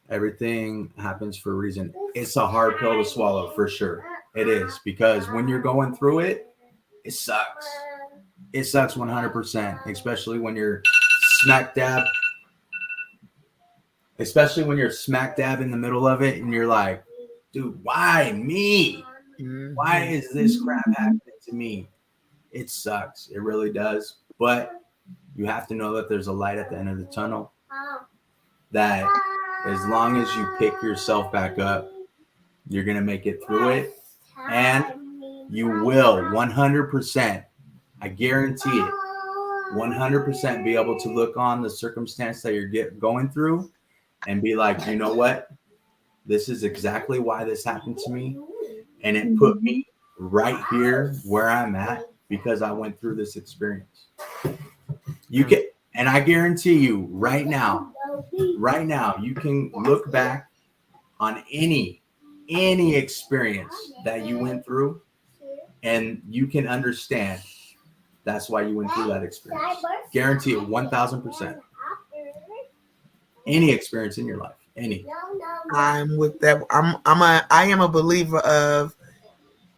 Everything happens for a reason. It's a hard pill to swallow for sure. It is, because when you're going through it, it sucks. It sucks 100%, especially when you're smack dab in the middle of it and you're like, dude, why me? Why is this crap happening to me? It sucks. It really does. But you have to know that there's a light at the end of the tunnel, that as long as you pick yourself back up, you're going to make it through it. And you will 100%, I guarantee it, 100% be able to look on the circumstance that you're going through and be like, you know what? This is exactly why this happened to me. And it put me right here where I'm at because I went through this experience. You can, and I guarantee you right now, you can look back on any experience that you went through and you can understand that's why you went through that experience. Guarantee it 1,000%. Any experience in your life, any. I'm with that. I am a believer of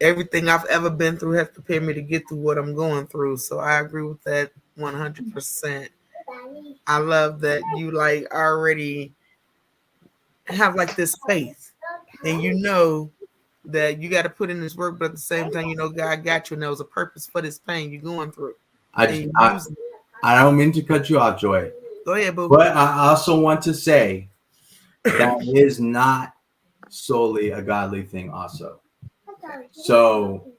everything I've ever been through has prepared me to get through what I'm going through. So I agree with that 100%. I love that you like already have like this faith, and you know that you got to put in this work, but at the same time, you know God got you, and there was a purpose for this pain you're going through. I don't mean to cut you off, Joy. Go ahead, boo. But I also want to say that is not solely a godly thing also. So,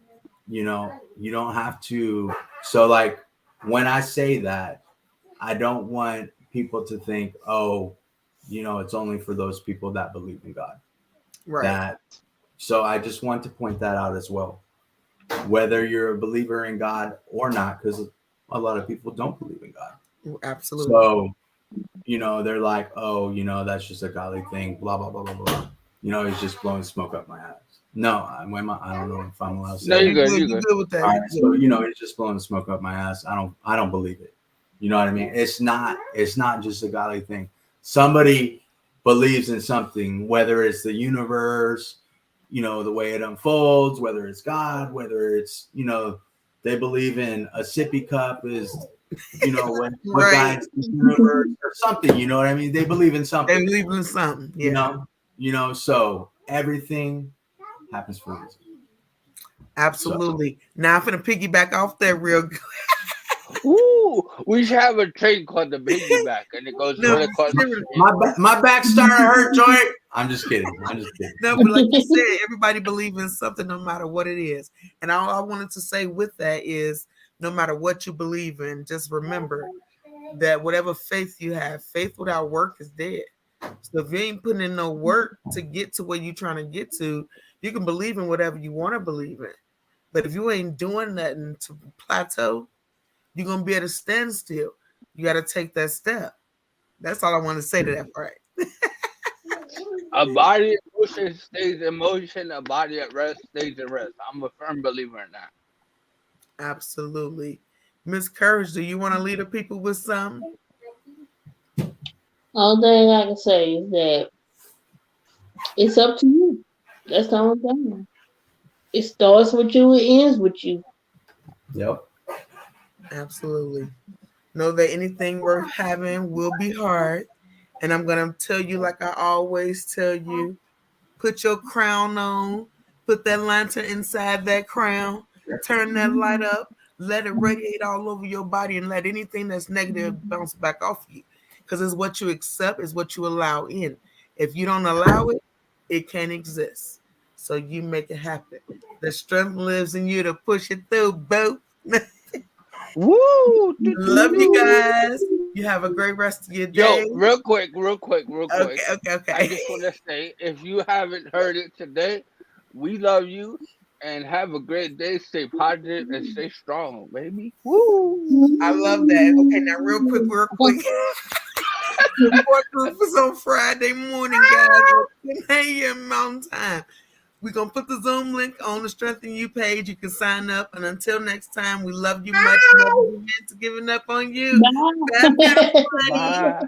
you know, you don't have to. So like when I say that, I don't want people to think, oh, you know, it's only for those people that believe in God. Right. So I just want to point that out as well. Whether you're a believer in God or not, because a lot of people don't believe in God. Absolutely. So, you know, they're like, oh, you know, that's just a godly thing, blah, blah, blah, blah, blah. You know, he's just blowing smoke up my ass. No, I don't know if I'm allowed to say. No, you're good. You're good with that. All right, so, you know, he's just blowing smoke up my ass. I don't believe it. You know what I mean? It's not just a godly thing. Somebody believes in something, whether it's the universe, you know, the way it unfolds, whether it's God, whether it's, you know, they believe in a sippy cup is, you know, what guides the universe or something, you know what I mean? They believe in something. They believe in something, yeah. You know, so everything happens for a reason. Absolutely. So, now I'm gonna piggyback off that real good. Ooh, we should have a train called the piggyback, and it goes really across. My back starting to hurt, Joy. I'm just kidding. No, but like you said, everybody believes in something, no matter what it is. And all I wanted to say with that is, no matter what you believe in, just remember that whatever faith you have, faith without work is dead. So if you ain't putting in no work to get to where you're trying to get to, you can believe in whatever you want to believe in. But if you ain't doing nothing to plateau, you're going to be at a standstill. You got to take that step. That's all I want to say to that part. A body in motion stays in motion. A body at rest stays at rest. I'm a firm believer in that. Absolutely. Miss Courage, do you want to lead the people with something? All thing I can say is that it's up to you. That's the only thing. It starts with you, it ends with you. Yep. Absolutely. Know that anything worth having will be hard. And I'm going to tell you, like I always tell you, put your crown on, put that lantern inside that crown, turn that light up, let it radiate all over your body, and let anything that's negative bounce back off you. Because it's what you accept, is what you allow in. If you don't allow it, it can't exist. So you make it happen. The strength lives in you to push it through, boo. Woo! Love you guys. You have a great rest of your day. Yo, real quick. Okay. I just want to say, if you haven't heard it today, we love you and have a great day. Stay positive and stay strong, baby. Woo! I love that. Okay, now real quick. Support group is on Friday morning, guys. 10 a.m. Mountain Time. We're going to put the Zoom link on the Strengthen You page. You can sign up. And until next time, we love you much. Love you to giving up on you. Bye. Bye.